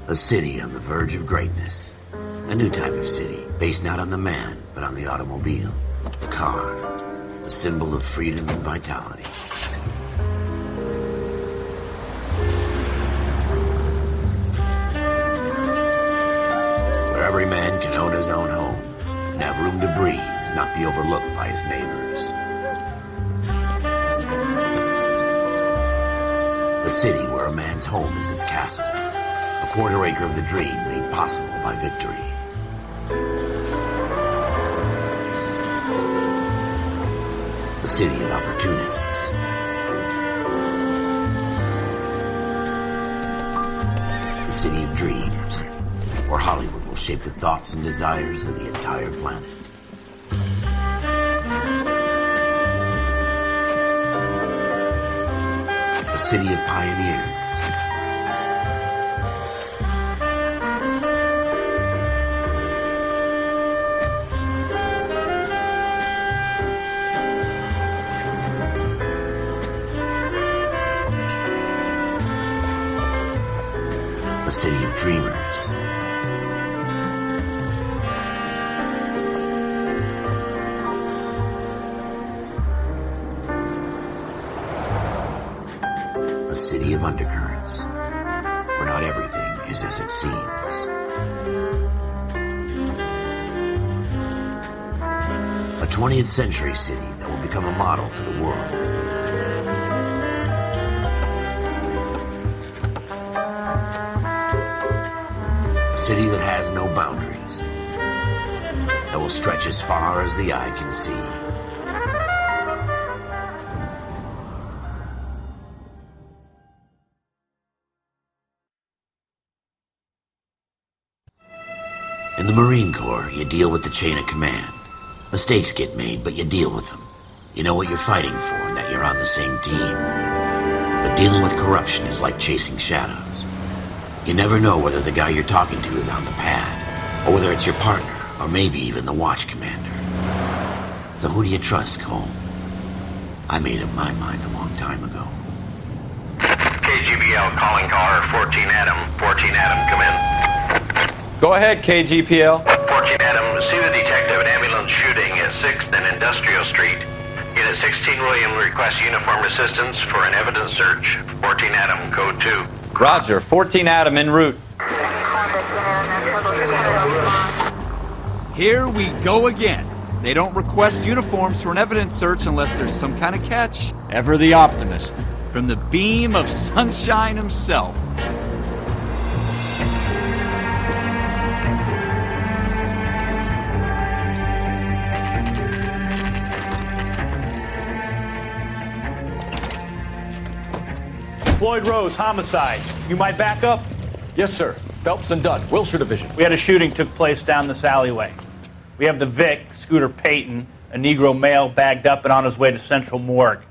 A city on the verge of greatness. A new type of city, based not on the man, but on the automobile. The car. The symbol of freedom and vitality. Where every man can own his own home, and have room to breathe, and not be overlooked by his neighbors. A city where a man's home is his castle. A quarter acre of the dream made possible by victory. A city of opportunists. A city of dreams, where Hollywood will shape the thoughts and desires of the entire planet. A city of pioneers. A city of dreamers. A city of undercurrents, where not everything is as it seems. A 20th century city that will become a model for the world. A city that has no boundaries, that will stretch as far as the eye can see. In the Marine Corps, you deal with the chain of command. Mistakes get made, but you deal with them. You know what you're fighting for and that you're on the same team. But dealing with corruption is like chasing shadows. You never know whether the guy you're talking to is on the pad, or whether it's your partner, or maybe even the watch commander. So who do you trust, Cole? I made up my mind a long time ago. KGBL calling caller 14 Adam. 14 Adam, come in. Go ahead, KGPL. 14 Adam, see the detective at ambulance shooting at 6th and Industrial Street. Unit 16 William requests uniformed assistance for an evidence search. 14 Adam, code 2. Roger, 14 Adam en route. Here we go again. They don't request uniforms for an evidence search unless there's some kind of catch. Ever the optimist. From the beam of sunshine himself. Floyd Rose, homicide. You might back up? Yes, sir. Phelps and Dunn, Wilshire Division. We had a shooting took place down this alleyway. We have the Vic, Scooter Payton, a Negro male bagged up and on his way to Central Morgue.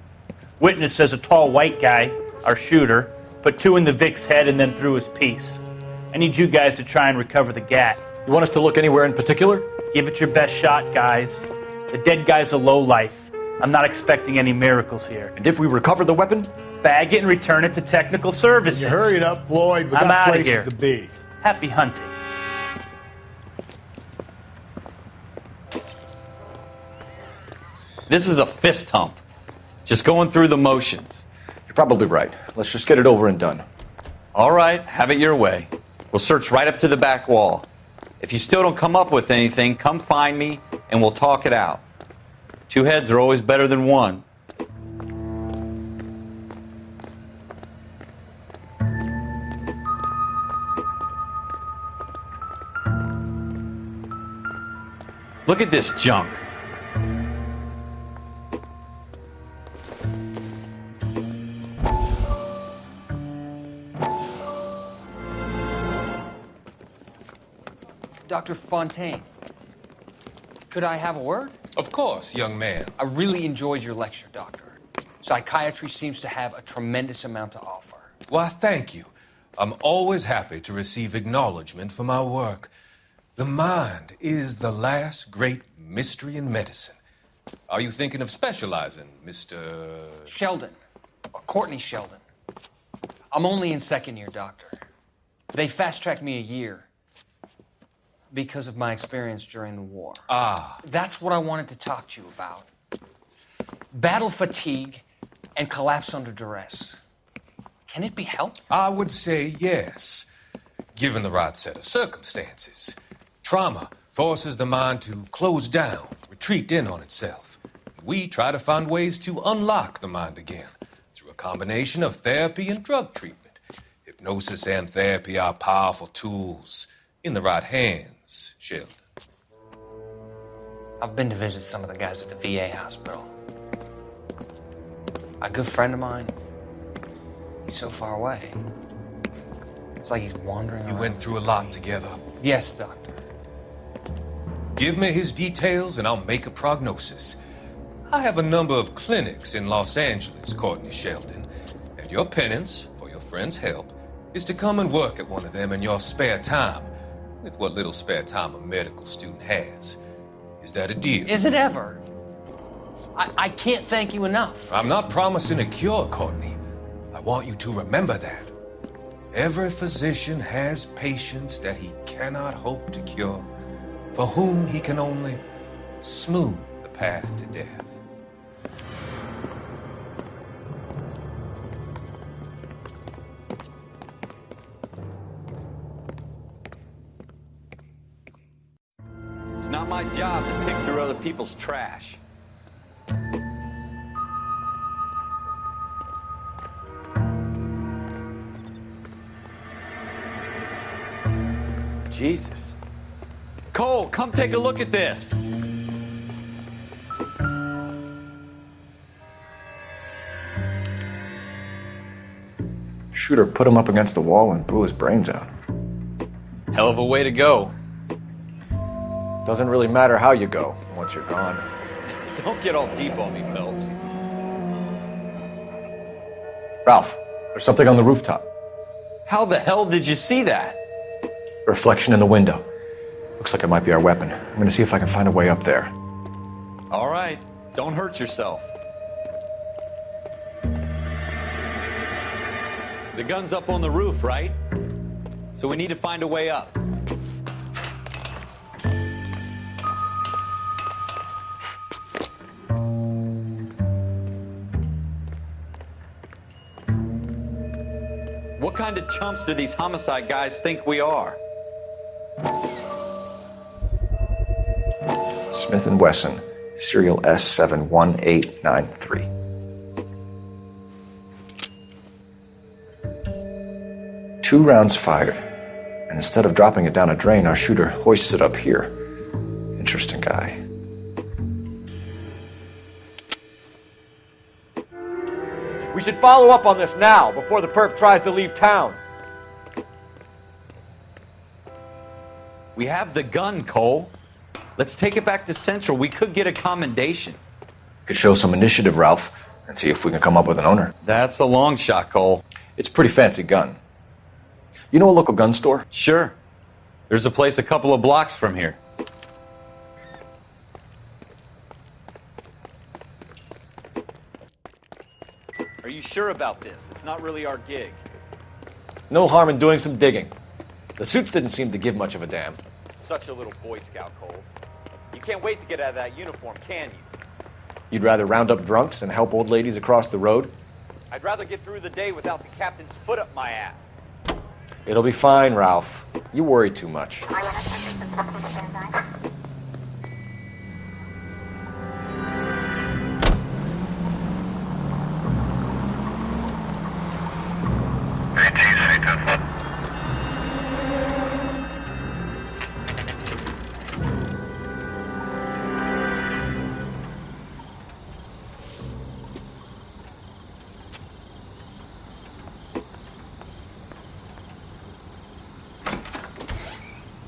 Witness says a tall white guy, our shooter, put 2 in the Vic's head and then threw his piece. I need you guys to try and recover the gat. You want us to look anywhere in particular? Give it your best shot, guys. The dead guy's a lowlife. I'm not expecting any miracles here. And if we recover the weapon? Bag it and return it to technical services. You hurry it up, Floyd. We I'm got outta places here. to be. Happy hunting. This is a fist hump. Just going through the motions. You're probably right. Let's just get it over and done. All right, have it your way. We'll search right up to the back wall. If you still don't come up with anything, come find me and we'll talk it out. 2 heads are always better than 1. Look at this junk. Dr. Fontaine, could I have a word? Of course, young man. I really enjoyed your lecture, Doctor. Psychiatry seems to have a tremendous amount to offer. Why, thank you. I'm always happy to receive acknowledgement for my work. The mind is the last great mystery in medicine. Are you thinking of specializing, Mr. Sheldon, or Courtney Sheldon. I'm only in 2nd year, Doctor. They fast-tracked me a year because of my experience during the war. Ah, That's what I wanted to talk to you about. Battle fatigue and collapse under duress. Can it be helped? I would say yes, given the right set of circumstances. Trauma forces the mind to close down, retreat in on itself. We try to find ways to unlock the mind again through a combination of therapy and drug treatment. Hypnosis and therapy are powerful tools in the right hands, Sheldon. I've been to visit some of the guys at the VA hospital. A good friend of mine, he's so far away. It's like he's wandering You around. went through a lot together. Yes, Doctor. Give me his details and I'll make a prognosis. I have a number of clinics in Los Angeles, Courtney Sheldon, and your penance for your friend's help is to come and work at one of them in your spare time, with what little spare time a medical student has. Is that a deal? Is it ever? I can't thank you enough. I'm not promising a cure, Courtney. I want you to remember that. Every physician has patients that he cannot hope to cure, for whom he can only smooth the path to death. It's not my job to pick through other people's trash. Jesus. Cole, come take a look at this. Shooter put him up against the wall and blew his brains out. Hell of a way to go. Doesn't really matter how you go once you're gone. Don't get all deep on me, Phelps. Ralph, there's something on the rooftop. How the hell did you see that? A reflection in the window. Looks like it might be our weapon. I'm gonna see if I can find a way up there. All right, don't hurt yourself. The gun's up on the roof, right? So we need to find a way up. What kind of chumps do these homicide guys think we are? Smith & Wesson, serial S71893. Two rounds fired, and instead of dropping it down a drain, our shooter hoists it up here. Interesting guy. We should follow up on this now, before the perp tries to leave town. We have the gun, Cole. Let's take it back to Central. We could get a commendation. Could show some initiative, Ralph, and see if we can come up with an owner. That's a long shot, Cole. It's a pretty fancy gun. You know a local gun store? Sure. There's a place a couple of blocks from here. Are you sure about this? It's not really our gig. No harm in doing some digging. The suits didn't seem to give much of a damn. Such a little Boy Scout, Cole. You can't wait to get out of that uniform, can you? You'd rather round up drunks and help old ladies across the road? I'd rather get through the day without the captain's foot up my ass. It'll be fine, Ralph. You worry too much.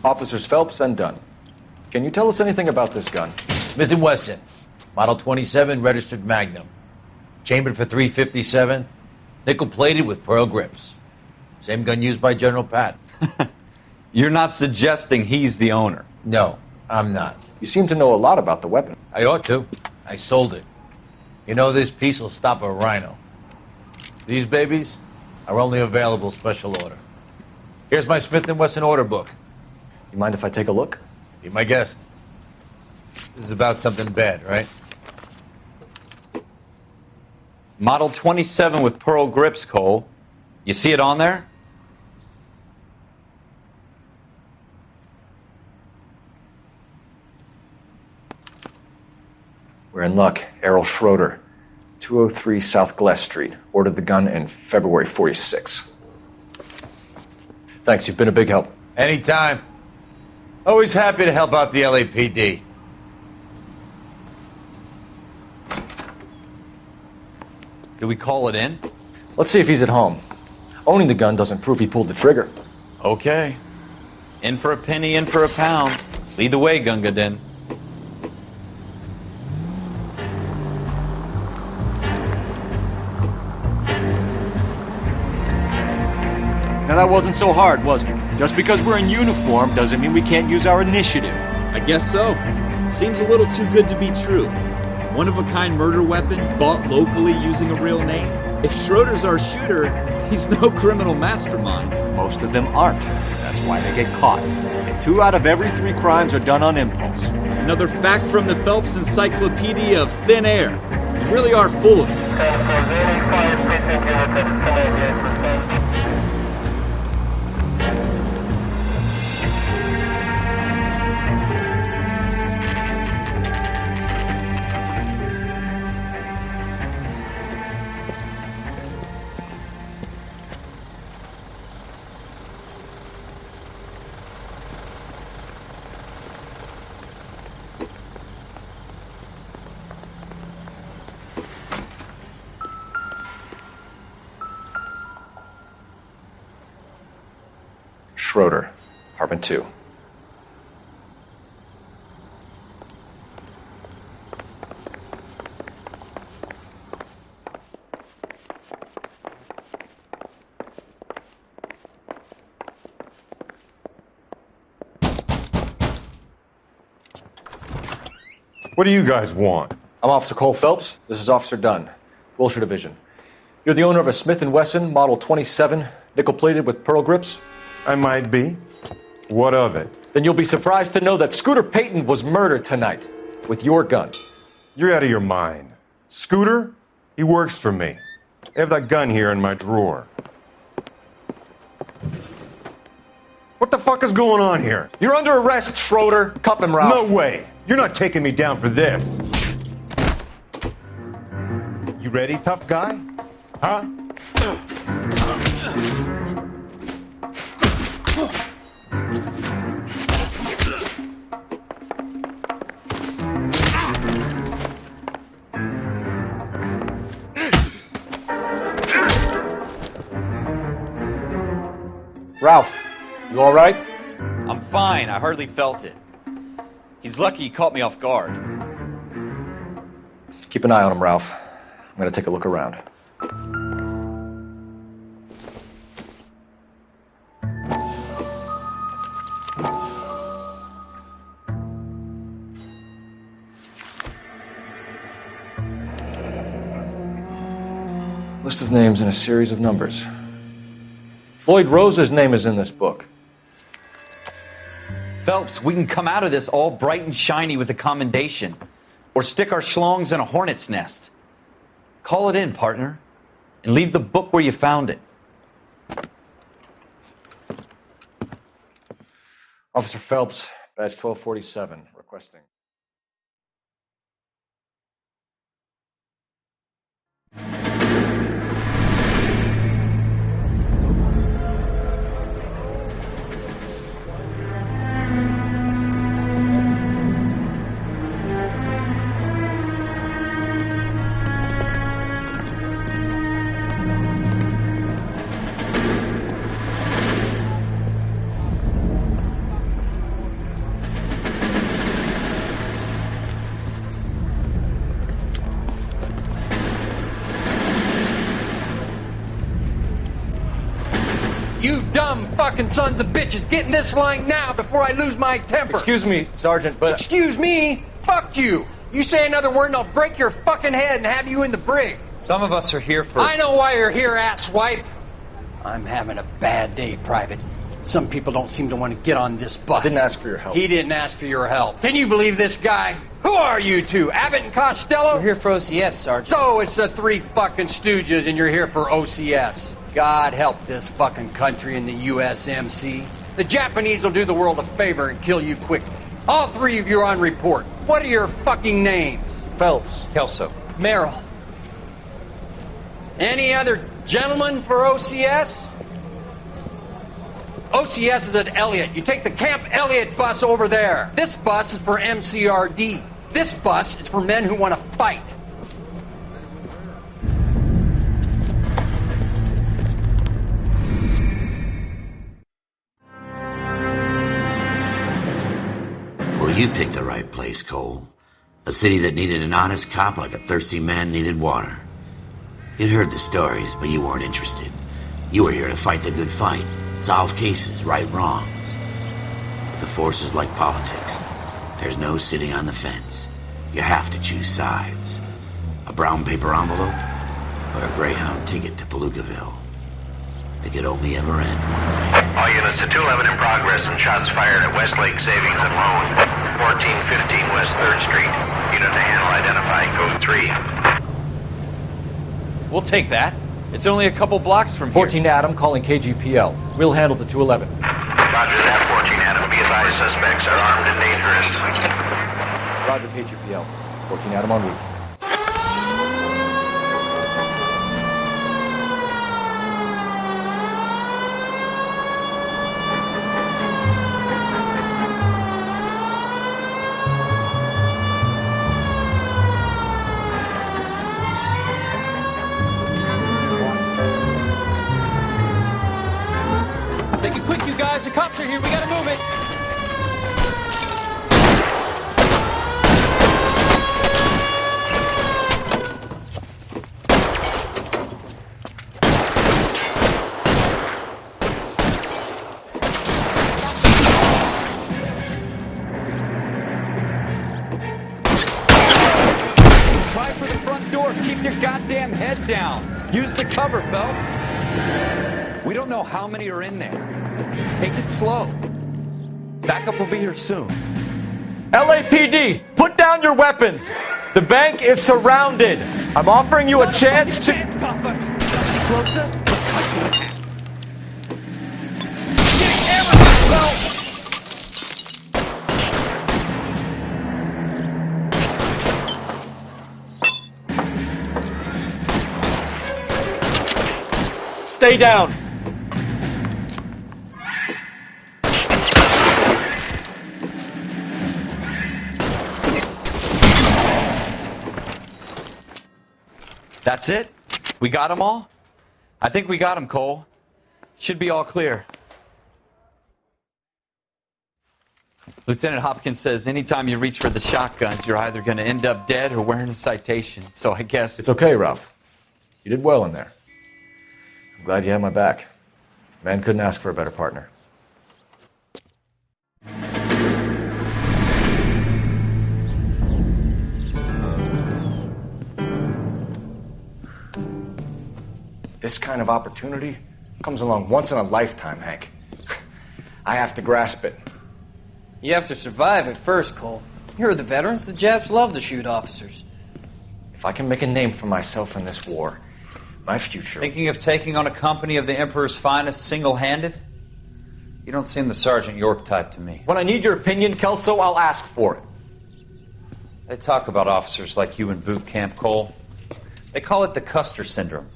Officers Phelps and Dunn. Can you tell us anything about this gun? Smith & Wesson, Model 27, registered Magnum. Chambered for .357, nickel-plated with pearl grips. Same gun used by General Patton. You're not suggesting he's the owner? No, I'm not. You seem to know a lot about the weapon. I ought to. I sold it. You know, this piece will stop a rhino. These babies are only available special order. Here's my Smith & Wesson order book. You mind if I take a look? Be my guest. This is about something bad, right? Model 27 with pearl grips, Cole. You see it on there? We're in luck. Errol Schroeder, 203 South Glass Street. Ordered the gun in February 46. Thanks, you've been a big help. Anytime. Always happy to help out the LAPD. Do we call it in? Let's see if he's at home. Owning the gun doesn't prove he pulled the trigger. Okay. In for a penny, in for a pound. Lead the way, Gunga Din. Now that wasn't so hard, was it? Just because we're in uniform doesn't mean we can't use our initiative. I guess so. Seems a little too good to be true. One-of-a-kind murder weapon bought locally using a real name? If Schroeder's our shooter, he's no criminal mastermind. Most of them aren't. That's why they get caught. And 2 out of every 3 crimes are done on impulse. Another fact from the Phelps Encyclopedia of Thin Air. You really are full of it. Schroeder, apartment 2. What do you guys want? I'm Officer Cole Phelps. This is Officer Dunn, Wilshire Division. You're the owner of a Smith & Wesson Model 27, nickel-plated with pearl grips? I might be. What of it? Then you'll be surprised to know that Scooter Payton was murdered tonight with your gun. You're out of your mind. Scooter? He works for me. I have that gun here in my drawer. What the fuck is going on here? You're under arrest, Schroeder. Cuff him, Ralph. No way. You're not taking me down for this. You ready, tough guy? Huh? Ralph, you all right? I'm fine. I hardly felt it. He's lucky he caught me off guard. Keep an eye on him, Ralph. I'm going to take a look around. List of names and a series of numbers. Floyd Rose's name is in this book. Phelps, we can come out of this all bright and shiny with a commendation. Or stick our schlongs in a hornet's nest. Call it in, partner. And leave the book where you found it. Officer Phelps, badge 1247, requesting. You dumb fucking sons of bitches, get in this line now before I lose my temper. Excuse me, Sergeant, but... Excuse me? Fuck you. You say another word and I'll break your fucking head and have you in the brig. Some of us are here for... I know why you're here, asswipe. I'm having a bad day, Private. Some people don't seem to want to get on this bus. Didn't ask for your help. He didn't ask for your help. Can you believe this guy? Who are you two? Abbott and Costello? We're here for OCS, Sergeant. So it's the three fucking stooges and you're here for OCS. God help this fucking country and the USMC. The Japanese will do the world a favor and kill you quickly. All three of you are on report. What are your fucking names? Phelps. Kelso. Merrill. Any other gentlemen for OCS? OCS is at Elliott. You take the Camp Elliott bus over there. This bus is for MCRD. This bus is for men who want to fight. Well, you picked the right place, Cole. A city that needed an honest cop like a thirsty man needed water. You'd heard the stories, but you weren't interested. You were here to fight the good fight, solve cases, right wrongs. But the force is like politics. There's no sitting on the fence. You have to choose sides. A brown paper envelope or a Greyhound ticket to Palookaville. It could only ever end one way. All units to 211 in progress and shots fired at Westlake Savings and Loan, 1415 West 3rd Street. Unit to handle identified, code 3. We'll take that. It's only a couple blocks from here. 14 Adam calling KGPL. We'll handle the 211. Roger that, 14 Adam. Be advised, suspects are armed and dangerous. Roger, KGPL. 14 Adam en route. Make it quick, you guys. The cops are here. We gotta move it. Try for the front door. Keep your goddamn head down. Use the cover, Phelps. We don't know how many are in there. Take it slow. Backup will be here soon. LAPD, put down your weapons. The bank is surrounded. I'm offering you a chance to... Closer. Stay down. That's it? We got them all? I think we got them, Cole. Should be all clear. Lieutenant Hopkins says anytime you reach for the shotguns, you're either going to end up dead or wearing a citation. So I guess... It's okay, Ralph. You did well in there. I'm glad you had my back. Man couldn't ask for a better partner. This kind of opportunity comes along once in a lifetime, Hank. I have to grasp it. You have to survive it first, Cole. You're the veterans. The Japs love to shoot officers. If I can make a name for myself in this war, my future... Thinking of taking on a company of the Emperor's finest single-handed? You don't seem the Sergeant York type to me. When I need your opinion, Kelso, I'll ask for it. They talk about officers like you in boot camp, Cole. They call it the Custer Syndrome.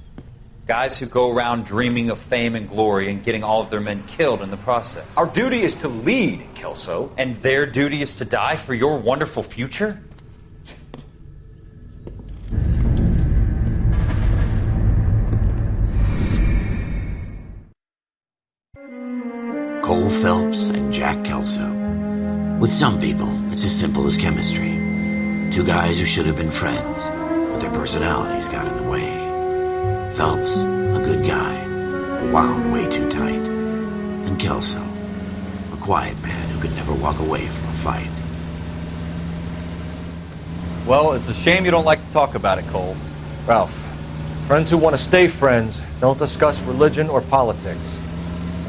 Guys who go around dreaming of fame and glory and getting all of their men killed in the process. Our duty is to lead, Kelso. And their duty is to die for your wonderful future? Cole Phelps and Jack Kelso. With some people, it's as simple as chemistry. Two guys who should have been friends, but their personalities got in the way. Phelps, a good guy, wound way too tight. And Kelso, a quiet man who could never walk away from a fight. Well, it's a shame you don't like to talk about it, Cole. Ralph, friends who want to stay friends don't discuss religion or politics.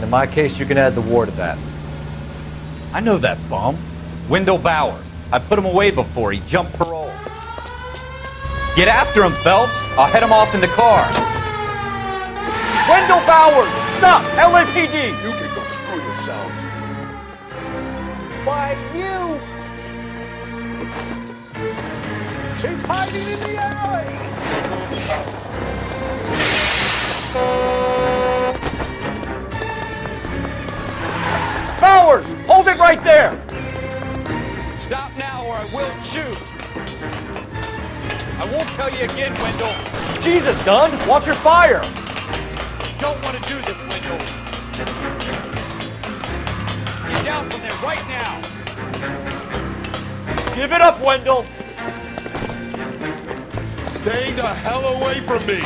And in my case, you can add the war to that. I know that bum. Wendell Bowers. I put him away before. He jumped parole. Get after him, Phelps. I'll head him off in the car. Wendell Bowers! Stop! LAPD! You can go screw yourselves. Why, you! He's hiding in the alley! Bowers! Hold it right there! Stop now or I will shoot! I won't tell you again, Wendell. Jesus, Dunn! Watch your fire! Don't want to do this, Wendell. Get down from there right now. Give it up, Wendell! Stay the hell away from me!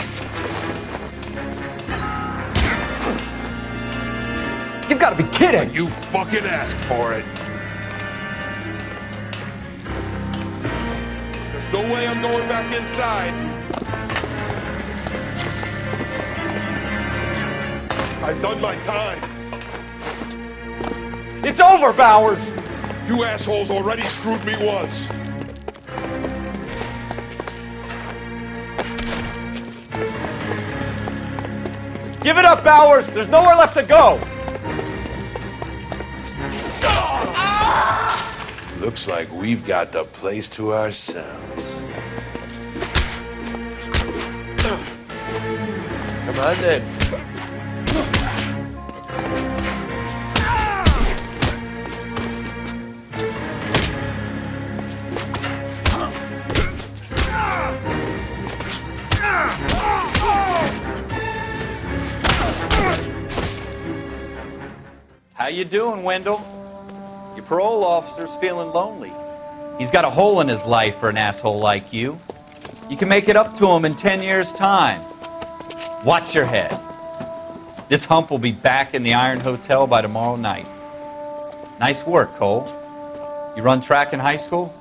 You've got to be kidding! You fucking asked for it. There's no way I'm going back inside. I've done my time. It's over, Bowers! You assholes already screwed me once. Give it up, Bowers! There's nowhere left to go! Looks like we've got the place to ourselves. Come on then. How you doing, Wendell? Your parole officer's feeling lonely. He's got a hole in his life for an asshole like you. You can make it up to him in 10 years' time. Watch your head. This hump will be back in the Iron Hotel by tomorrow night. Nice work, Cole. You run track in high school?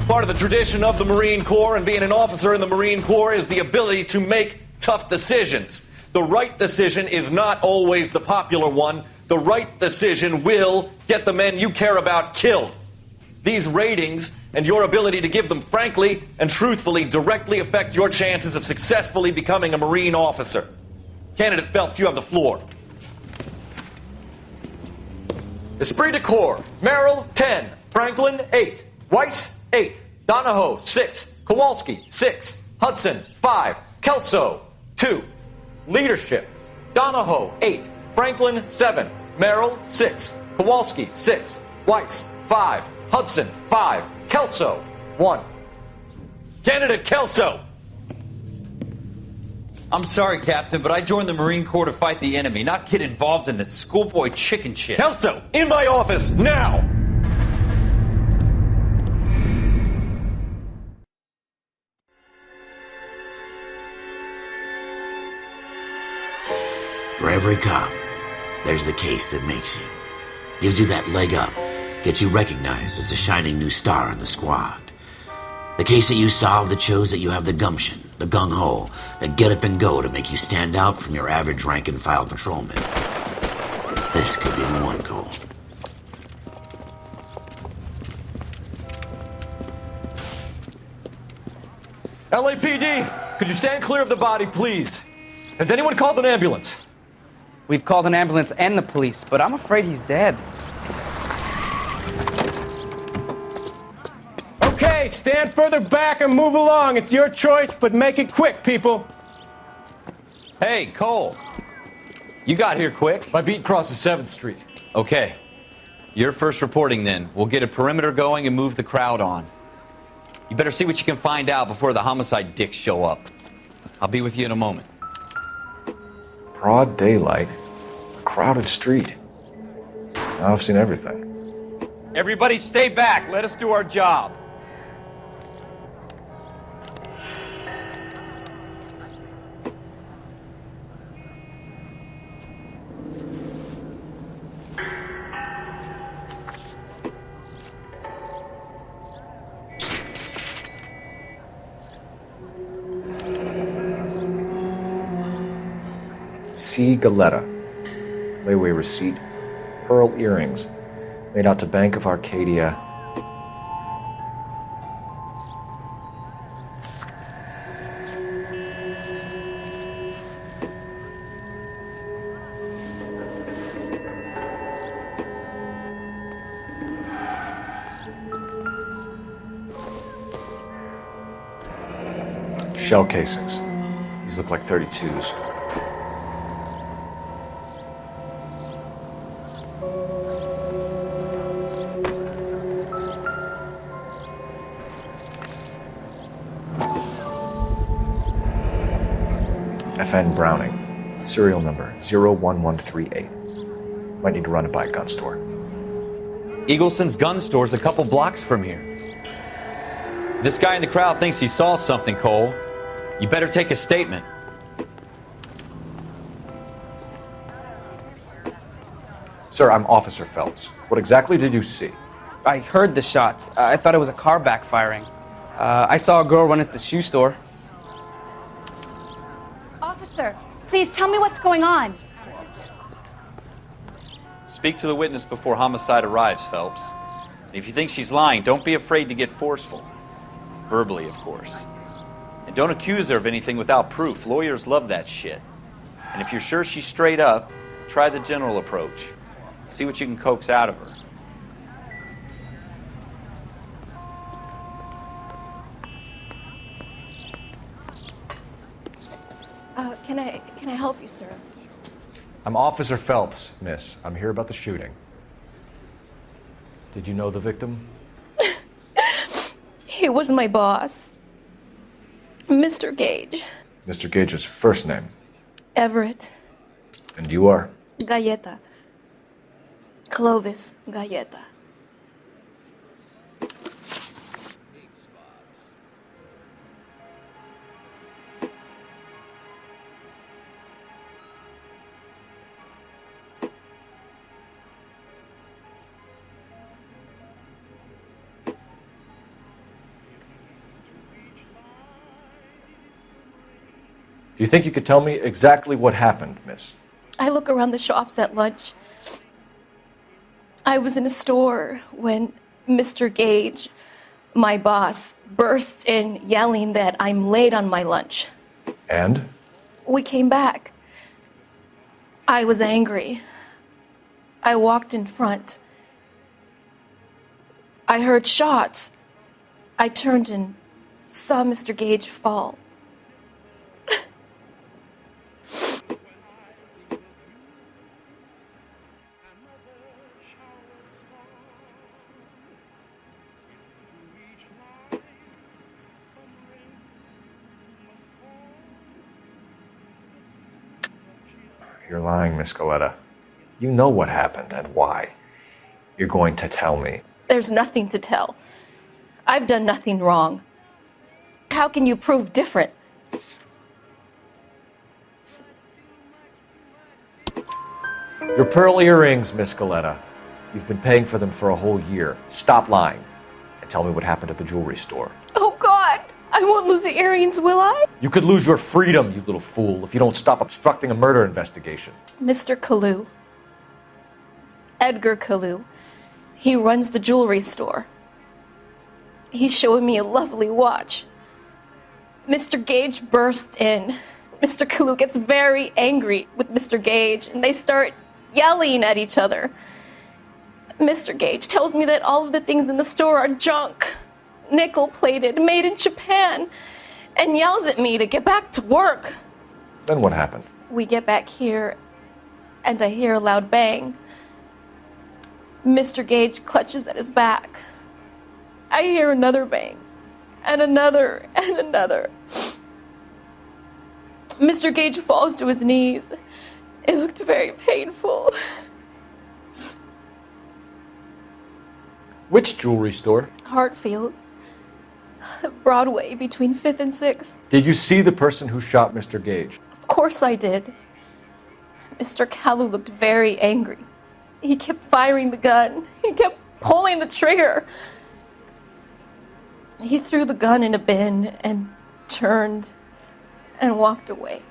Part of the tradition of the Marine Corps and being an officer in the Marine Corps is the ability to make tough decisions. The right decision is not always the popular one. The right decision will get the men you care about killed. These ratings and your ability to give them frankly and truthfully directly affect your chances of successfully becoming a Marine officer. Candidate Phelps, you have the floor. Esprit de Corps, Merrill, 10. Franklin, 8. Weiss, 8. Donahoe, 6. Kowalski, 6. Hudson, 5. Kelso, 2. Leadership, Donahoe, 8. Franklin, 7. Merrill, 6. Kowalski, 6. Weiss, 5. Hudson, 5. Kelso, 1. Candidate Kelso! I'm sorry, Captain, but I joined the Marine Corps to fight the enemy, not get involved in this schoolboy chicken shit. Kelso, in my office, now! For every cop, there's the case that makes you. Gives you that leg up. Gets you recognized as the shining new star in the squad. The case that you solve that shows that you have the gumption, the gung-ho, the get up and go to make you stand out from your average rank-and-file patrolman. This could be the one, Cole. LAPD, could you stand clear of the body, please? Has anyone called an ambulance? We've called an ambulance and the police, but I'm afraid he's dead. Okay, stand further back and move along. It's your choice, but make it quick, people. Hey, Cole. You got here quick. My beat crosses 7th Street. Okay. You're first reporting then. We'll get a perimeter going and move the crowd on. You better see what you can find out before the homicide dicks show up. I'll be with you in a moment. Broad daylight, a crowded street. Now I've seen everything. Everybody stay back. Let us do our job. C. Galetta. Layaway receipt. Pearl earrings. Made out to Bank of Arcadia. Shell casings. These look like 32s. FN Browning. Serial number 01138. Might need to run it by a gun store. Eagleson's gun store's a couple blocks from here. This guy in the crowd thinks he saw something, Cole. You better take a statement. Sir, I'm Officer Phelps. What exactly did you see? I heard the shots. I thought it was a car backfiring. I saw a girl run at the shoe store. Officer, please tell me what's going on. Speak to the witness before homicide arrives, Phelps. And if you think she's lying, don't be afraid to get forceful. Verbally, of course. And don't accuse her of anything without proof. Lawyers love that shit. And if you're sure she's straight up, try the general approach. See what you can coax out of her. Can I help you, sir? I'm Officer Phelps, miss. I'm here about the shooting. Did you know the victim? He was my boss, Mr. Gage. Mr. Gage's first name. Everett. And you are? Galleta. Clovis Galleta. Do you think you could tell me exactly what happened, miss? I look around the shops at lunch. I was in a store when Mr. Gage, my boss, bursts in yelling that I'm late on my lunch. And? We came back. I was angry. I walked in front. I heard shots. I turned and saw Mr. Gage fall. You're lying, Miss Galetta. You know what happened and why. You're going to tell me. There's nothing to tell. I've done nothing wrong. How can you prove different? Your pearl earrings, Miss Galetta. You've been paying for them for a whole year. Stop lying and tell me what happened at the jewelry store. Oh, God! I won't lose the earrings, will I? You could lose your freedom, you little fool, if you don't stop obstructing a murder investigation. Mr. Kalu. Edgar Kalu. He runs the jewelry store. He's showing me a lovely watch. Mr. Gage bursts in. Mr. Kalu gets very angry with Mr. Gage, and they start yelling at each other. Mr. Gage tells me that all of the things in the store are junk, nickel-plated, made in Japan, and yells at me to get back to work. Then what happened? We get back here, and I hear a loud bang. Mr. Gage clutches at his back. I hear another bang, and another, and another. Mr. Gage falls to his knees. It looked very painful. Which jewelry store? Hartfield's. Broadway, between 5th and 6th. Did you see the person who shot Mr. Gage? Of course I did. Mr. Kalu looked very angry. He kept firing the gun. He kept pulling the trigger. He threw the gun in a bin and turned and walked away.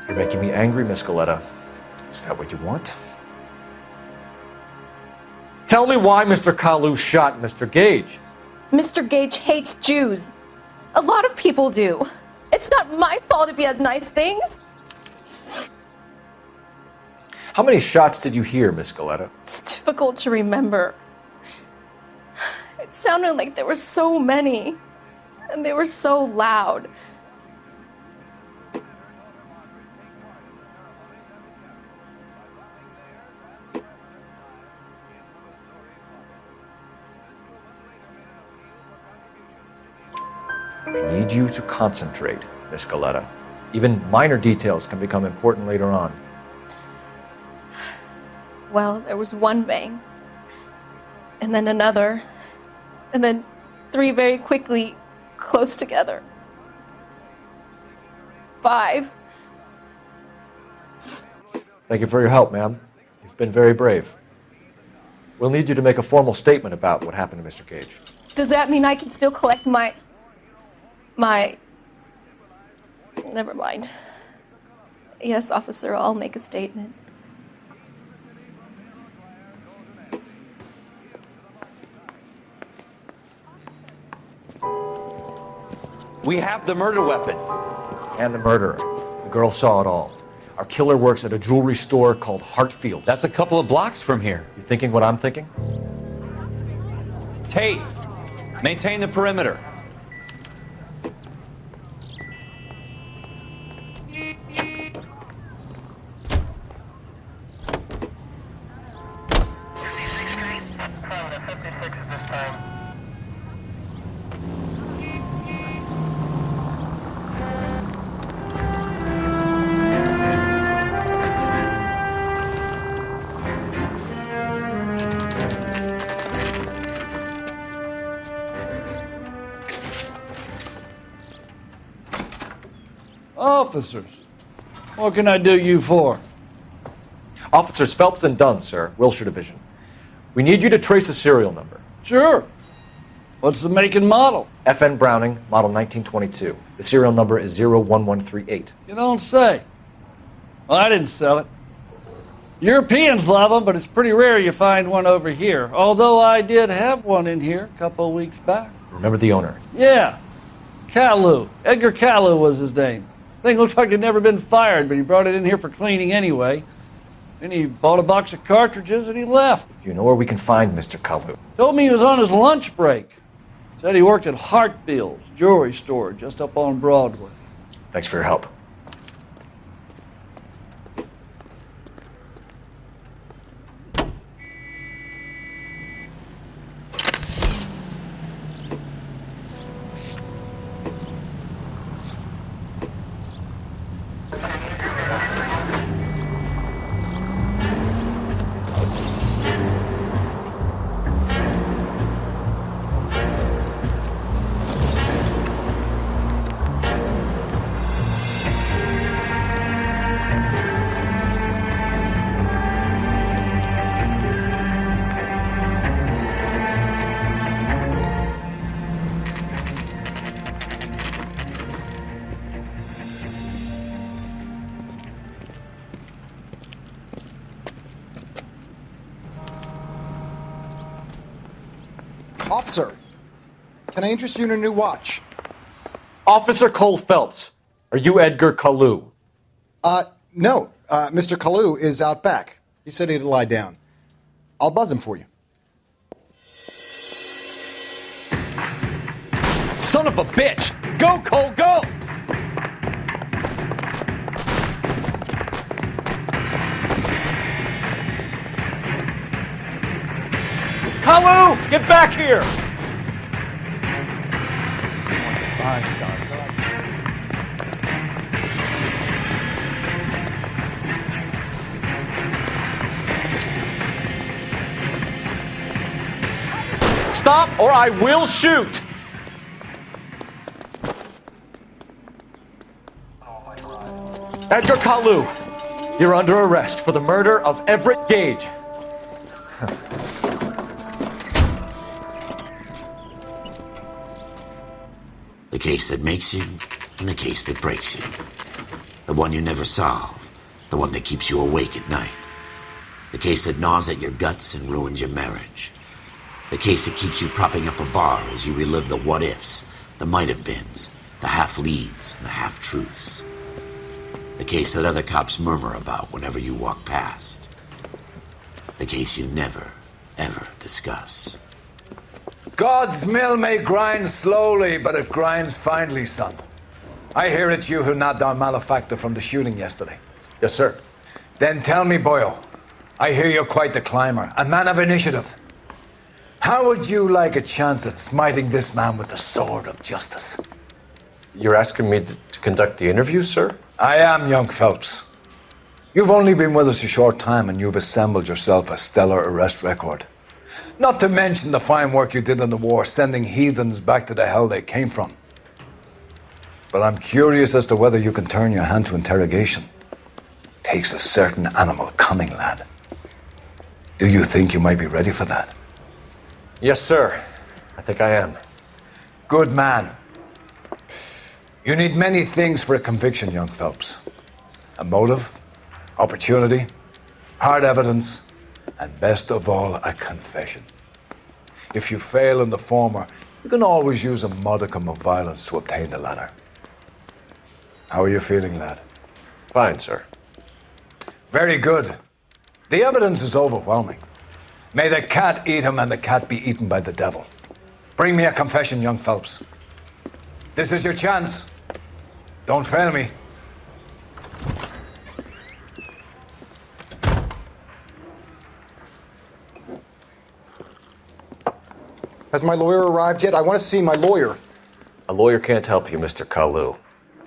You're making me angry, Miss Galetta. Is that what you want? Tell me why Mr. Kalu shot Mr. Gage. Mr. Gage hates Jews. A lot of people do. It's not my fault if he has nice things. How many shots did you hear, Miss Galetta? It's difficult to remember. It sounded like there were so many, and they were so loud. I need you to concentrate, Miss Galetta. Even minor details can become important later on. Well, there was one bang, and then another, and then 3 very quickly, close together. 5. Thank you for your help, ma'am. You've been very brave. We'll need you to make a formal statement about what happened to Mr. Gage. Does that mean I can still collect my... Never mind. Yes, officer, I'll make a statement. We have the murder weapon. And the murderer. The girl saw it all. Our killer works at a jewelry store called Hartfield's. That's a couple of blocks from here. You thinking what I'm thinking? Tate, maintain the perimeter. Officers, what can I do you for? Officers Phelps and Dunn, sir, Wilshire Division. We need you to trace a serial number. Sure. What's the make and model? FN Browning, model 1922. The serial number is 01138. You don't say. Well, I didn't sell it. Europeans love them, but it's pretty rare you find one over here. Although I did have one in here a couple of weeks back. Remember the owner? Yeah. Kalu. Edgar Kalu was his name. Thing looked like it'd never been fired, but he brought it in here for cleaning anyway. Then he bought a box of cartridges and he left. Do you know where we can find Mr. Kalu? Told me he was on his lunch break. Said he worked at Hartfield's jewelry store just up on Broadway. Thanks for your help. Officer, can I interest you in a new watch? Officer Cole Phelps, are you Edgar Kalu? No. Mr. Kalu is out back. He said he'd lie down. I'll buzz him for you. Son of a bitch! Go, Cole, go! Kalu, get back here! Stop or I will shoot! Edgar Kalu, you're under arrest for the murder of Everett Gage. The case that makes you and the case that breaks you. The one you never solve. The one that keeps you awake at night. The case that gnaws at your guts and ruins your marriage. The case that keeps you propping up a bar as you relive the what-ifs, the might-have-beens, the half-leads, and the half-truths. The case that other cops murmur about whenever you walk past. The case you never, ever discuss. God's mill may grind slowly, but it grinds finely, son. I hear it's you who nabbed our malefactor from the shooting yesterday. Yes, sir. Then tell me, Boyle, I hear you're quite the climber, a man of initiative. How would you like a chance at smiting this man with the sword of justice? You're asking me to conduct the interview, sir? I am, young Phelps. You've only been with us a short time and you've assembled yourself a stellar arrest record. Not to mention the fine work you did in the war, sending heathens back to the hell they came from. But I'm curious as to whether you can turn your hand to interrogation. Takes a certain animal cunning, lad. Do you think you might be ready for that? Yes, sir. I think I am. Good man. You need many things for a conviction, young Phelps. A motive, opportunity, hard evidence, and best of all, a confession. If you fail in the former, you can always use a modicum of violence to obtain the latter. How are you feeling, lad? Fine, sir. Very good. The evidence is overwhelming. May the cat eat him and the cat be eaten by the devil. Bring me a confession, young Phelps. This is your chance. Don't fail me. Has my lawyer arrived yet? I want to see my lawyer. A lawyer can't help you, Mr. Kalu.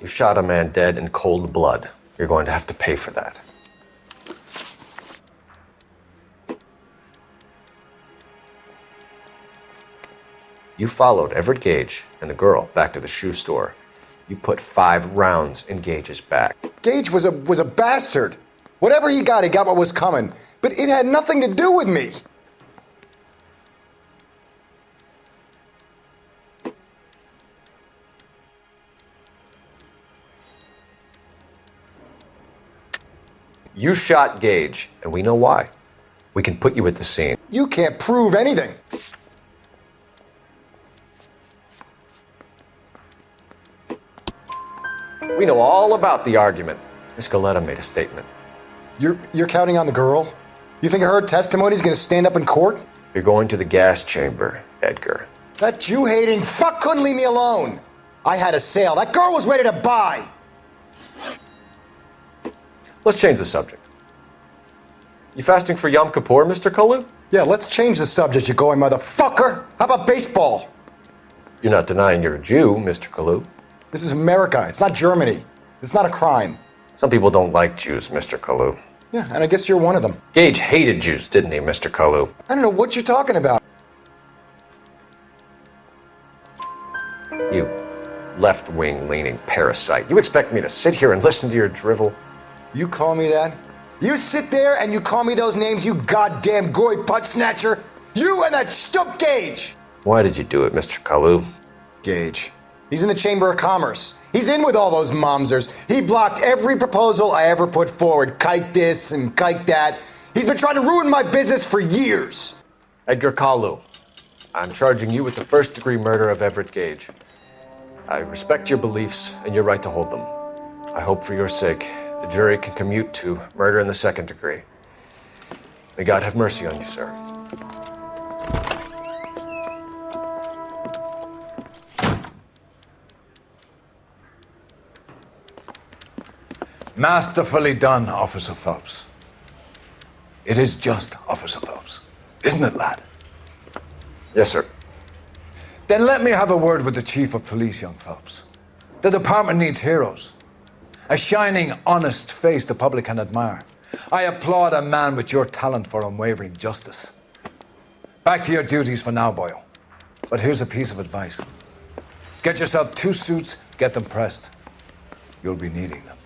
You shot a man dead in cold blood. You're going to have to pay for that. You followed Everett Gage and the girl back to the shoe store. You put 5 rounds in Gage's back. Gage was a bastard. Whatever he got what was coming. But it had nothing to do with me. You shot Gage, and we know why. We can put you at the scene. You can't prove anything. We know all about the argument. Miss Galetta made a statement. You're counting on the girl? You think her testimony's gonna stand up in court? You're going to the gas chamber, Edgar. That Jew-hating fuck couldn't leave me alone. I had a sale. That girl was ready to buy. Let's change the subject. You fasting for Yom Kippur, Mr. Kalu? Yeah, let's change the subject, you going motherfucker. How about baseball? You're not denying you're a Jew, Mr. Kalu. This is America. It's not Germany. It's not a crime. Some people don't like Jews, Mr. Kalu. Yeah, and I guess you're one of them. Gage hated Jews, didn't he, Mr. Kalu? I don't know what you're talking about. You left-wing leaning parasite. You expect me to sit here and listen to your drivel? You call me that? You sit there and you call me those names, you goddamn goy butt snatcher? You and that stup Gage! Why did you do it, Mr. Kalu? Gage. He's in the Chamber of Commerce. He's in with all those momsers. He blocked every proposal I ever put forward. Kike this and kike that. He's been trying to ruin my business for years. Edgar Kalu, I'm charging you with the first-degree murder of Everett Gage. I respect your beliefs and your right to hold them. I hope for your sake the jury can commute to murder in the second degree. May God have mercy on you, sir. Masterfully done, Officer Phelps. It is just, Officer Phelps. Isn't it, lad? Yes, sir. Then let me have a word with the Chief of Police, young Phelps. The department needs heroes. A shining, honest face the public can admire. I applaud a man with your talent for unwavering justice. Back to your duties for now, Boyle. But here's a piece of advice. Get yourself 2 suits, get them pressed. You'll be needing them.